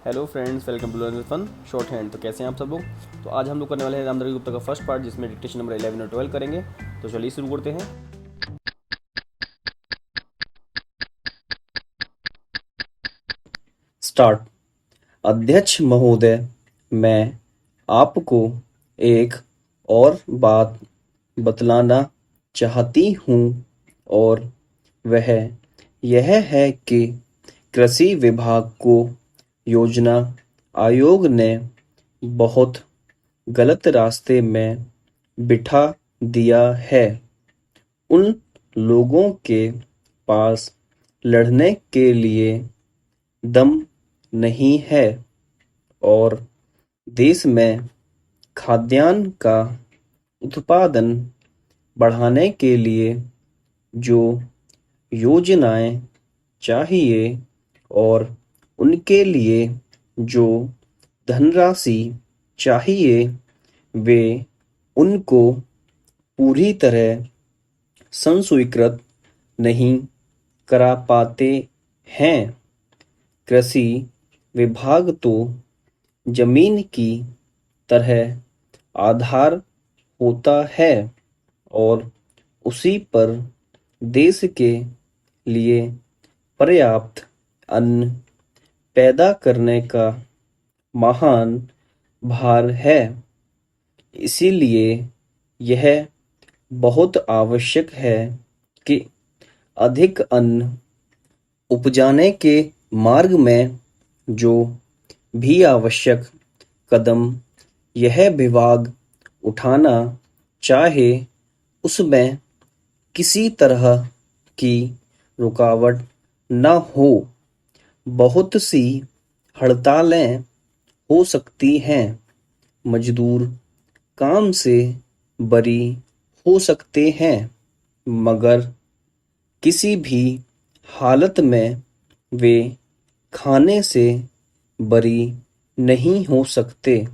Hello friends, welcome to learn with fun shorthand. तो कैसे हैं आप सब लोग। तो आज हम लोग करने वाले हैं रामधारी गुप्ता का फर्स्ट पार्ट, जिसमें डिक्टेशन नंबर 11 और 12 करेंगे। तो चलिए शुरू करते हैं। स्टार्ट। अध्यक्ष महोदय, मैं आपको एक और बात बतलाना चाहती हूँ और वह यह है कि कृषि विभाग को योजना आयोग ने बहुत गलत रास्ते में बिठा दिया है। उन लोगों के पास लड़ने के लिए दम नहीं है और देश में खाद्यान्न का उत्पादन बढ़ाने के लिए जो योजनाएं चाहिए और उनके लिए जो धनराशि चाहिए, वे उनको पूरी तरह संस्वीकृत नहीं करा पाते हैं। कृषि विभाग तो जमीन की तरह आधार होता है और उसी पर देश के लिए पर्याप्त अन्न पैदा करने का महान भार है। इसीलिए यह बहुत आवश्यक है कि अधिक अन्न उपजाने के मार्ग में जो भी आवश्यक कदम यह विभाग उठाना चाहे, उसमें किसी तरह की रुकावट न हो। बहुत सी हड़तालें हो सकती हैं, मजदूर काम से बरी हो सकते हैं, मगर किसी भी हालत में वे खाने से बरी नहीं हो सकते।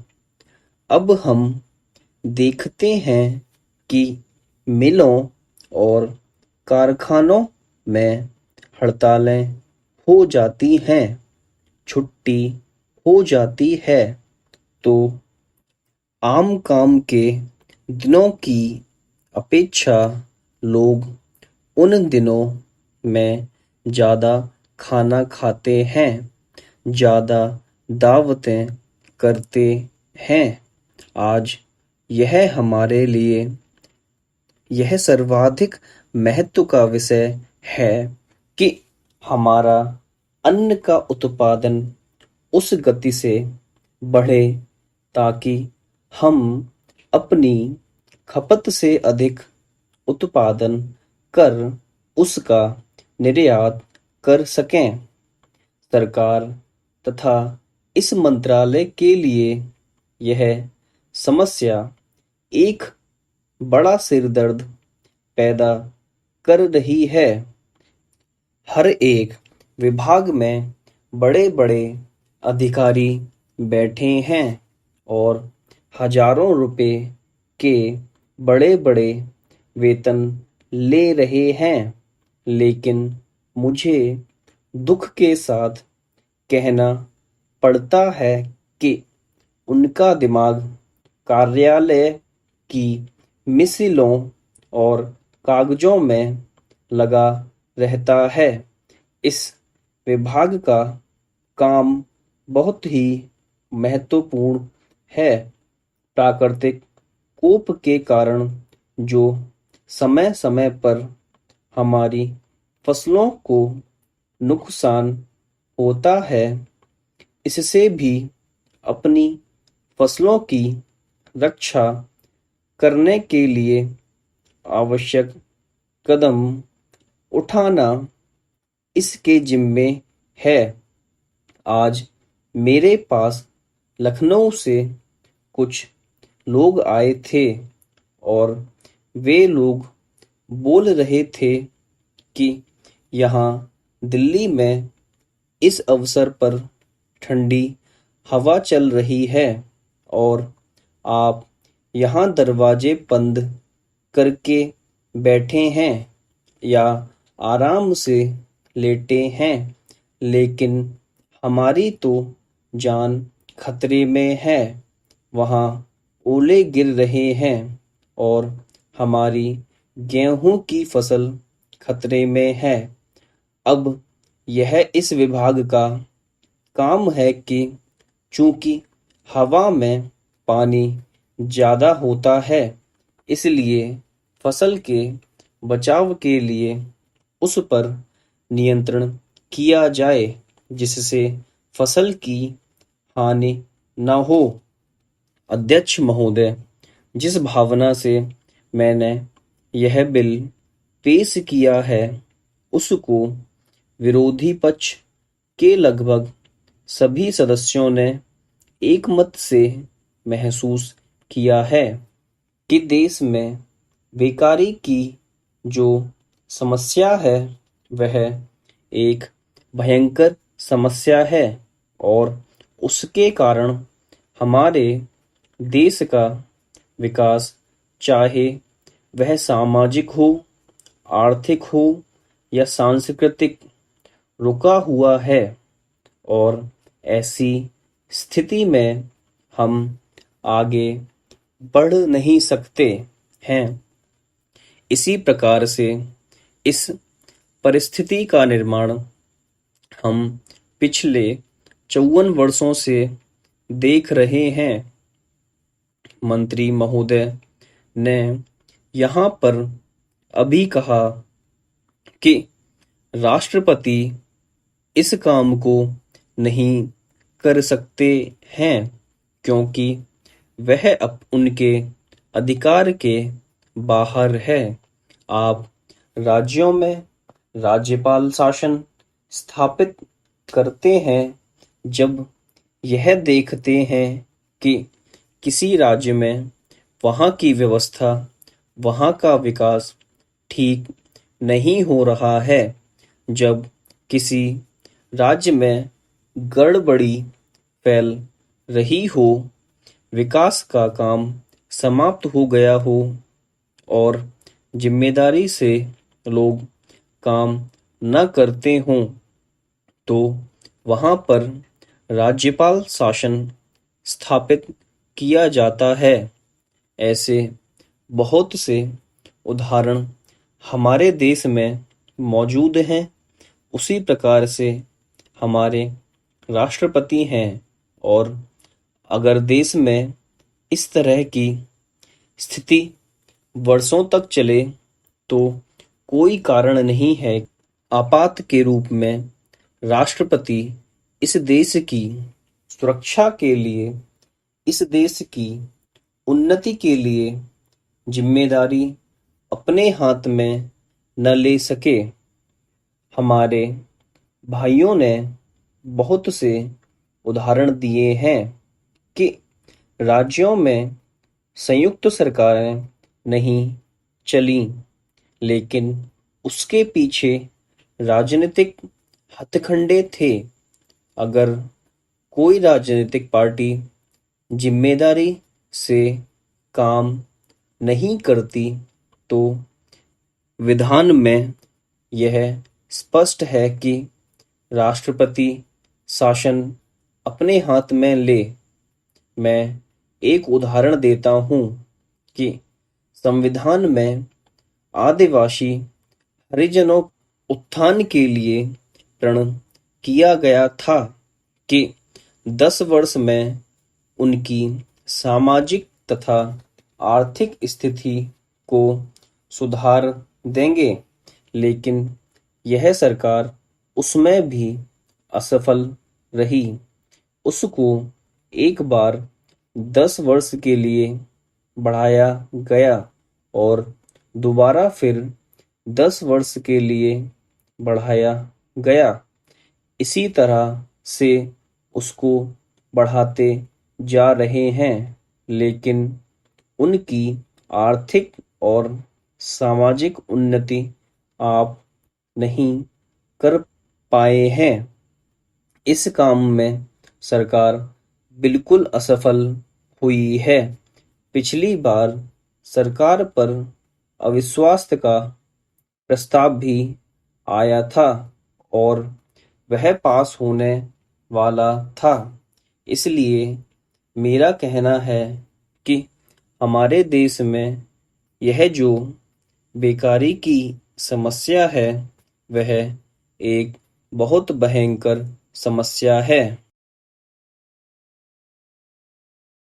अब हम देखते हैं कि मिलों और कारखानों में हड़तालें हो जाती हैं, छुट्टी हो जाती है, तो आम काम के दिनों की अपेक्षा लोग उन दिनों में ज़्यादा खाना खाते हैं, ज़्यादा दावतें करते हैं। आज यह हमारे लिए यह सर्वाधिक महत्व का विषय है कि हमारा अन्न का उत्पादन उस गति से बढ़े ताकि हम अपनी खपत से अधिक उत्पादन कर उसका निर्यात कर सकें। सरकार तथा इस मंत्रालय के लिए यह समस्या एक बड़ा सिरदर्द पैदा कर रही है। हर एक विभाग में बड़े-बड़े अधिकारी बैठे हैं और हजारों रुपए के बड़े-बड़े वेतन ले रहे हैं, लेकिन मुझे दुख के साथ कहना पड़ता है कि उनका दिमाग कार्यालय की मिसलों और कागजों में लगा रहता है। इस विभाग का काम बहुत ही महत्वपूर्ण है। प्राकृतिक कोप के कारण जो समय-समय पर हमारी फसलों को नुकसान होता है, इससे भी अपनी फसलों की रक्षा करने के लिए आवश्यक कदम उठाना इसके जिम्मे है। आज मेरे पास लखनऊ से कुछ लोग आए थे और वे लोग बोल रहे थे कि यहाँ दिल्ली में इस अवसर पर ठंडी हवा चल रही है और आप यहाँ दरवाजे बंद करके बैठे हैं या आराम से लेटे हैं, लेकिन हमारी तो जान खतरे में है, वहाँ ओले गिर रहे हैं और हमारी गेहूं की फसल खतरे में है। अब यह इस विभाग का काम है कि चूंकि हवा में पानी ज़्यादा होता है, इसलिए फसल के बचाव के लिए उस पर नियंत्रण किया जाए जिससे फसल की हानि न हो। अध्यक्ष महोदय, जिस भावना से मैंने यह बिल पेश किया है, उसको विरोधी पक्ष के लगभग सभी सदस्यों ने एकमत से महसूस किया है कि देश में बेकारी की जो समस्या है वह एक भयंकर समस्या है और उसके कारण हमारे देश का विकास, चाहे वह सामाजिक हो, आर्थिक हो या सांस्कृतिक, रुका हुआ है और ऐसी स्थिति में हम आगे बढ़ नहीं सकते हैं। इसी प्रकार से इस परिस्थिति का निर्माण हम पिछले 54 वर्षों से देख रहे हैं। मंत्री महोदय ने यहाँ पर अभी कहा कि राष्ट्रपति इस काम को नहीं कर सकते हैं क्योंकि वह उनके अधिकार के बाहर है। आप राज्यों में राज्यपाल शासन स्थापित करते हैं जब यह देखते हैं कि किसी राज्य में वहाँ की व्यवस्था, वहाँ का विकास ठीक नहीं हो रहा है, जब किसी राज्य में गड़बड़ी फैल रही हो, विकास का काम समाप्त हो गया हो और जिम्मेदारी से लोग काम न करते हों, तो वहाँ पर राज्यपाल शासन स्थापित किया जाता है। ऐसे बहुत से उदाहरण हमारे देश में मौजूद हैं। उसी प्रकार से हमारे राष्ट्रपति हैं और अगर देश में इस तरह की स्थिति वर्षों तक चले तो कोई कारण नहीं है। आपात के रूप में राष्ट्रपति इस देश की सुरक्षा के लिए, इस देश की उन्नति के लिए जिम्मेदारी अपने हाथ में न ले सके। हमारे भाइयों ने बहुत से उदाहरण दिए हैं कि राज्यों में संयुक्त सरकारें नहीं चली, लेकिन उसके पीछे राजनीतिक हथकंडे थे। अगर कोई राजनीतिक पार्टी जिम्मेदारी से काम नहीं करती तो विधान में यह स्पष्ट है कि राष्ट्रपति शासन अपने हाथ में ले। मैं एक उदाहरण देता हूँ कि संविधान में आदिवासी हरिजनों उत्थान के लिए प्रण किया गया था कि 10 वर्ष में उनकी सामाजिक तथा आर्थिक स्थिति को सुधार देंगे, लेकिन यह सरकार उसमें भी असफल रही। उसको एक बार 10 वर्ष के लिए बढ़ाया गया और दोबारा फिर 10 वर्ष के लिए बढ़ाया गया। इसी तरह से उसको बढ़ाते जा रहे हैं, लेकिन उनकी आर्थिक और सामाजिक उन्नति आप नहीं कर पाए हैं। इस काम में सरकार बिल्कुल असफल हुई है। पिछली बार सरकार पर अविश्वास का प्रस्ताव भी आया था और वह पास होने वाला था, इसलिए मेरा कहना है कि हमारे देश में यह जो बेकारी की समस्या है वह एक बहुत भयंकर समस्या है।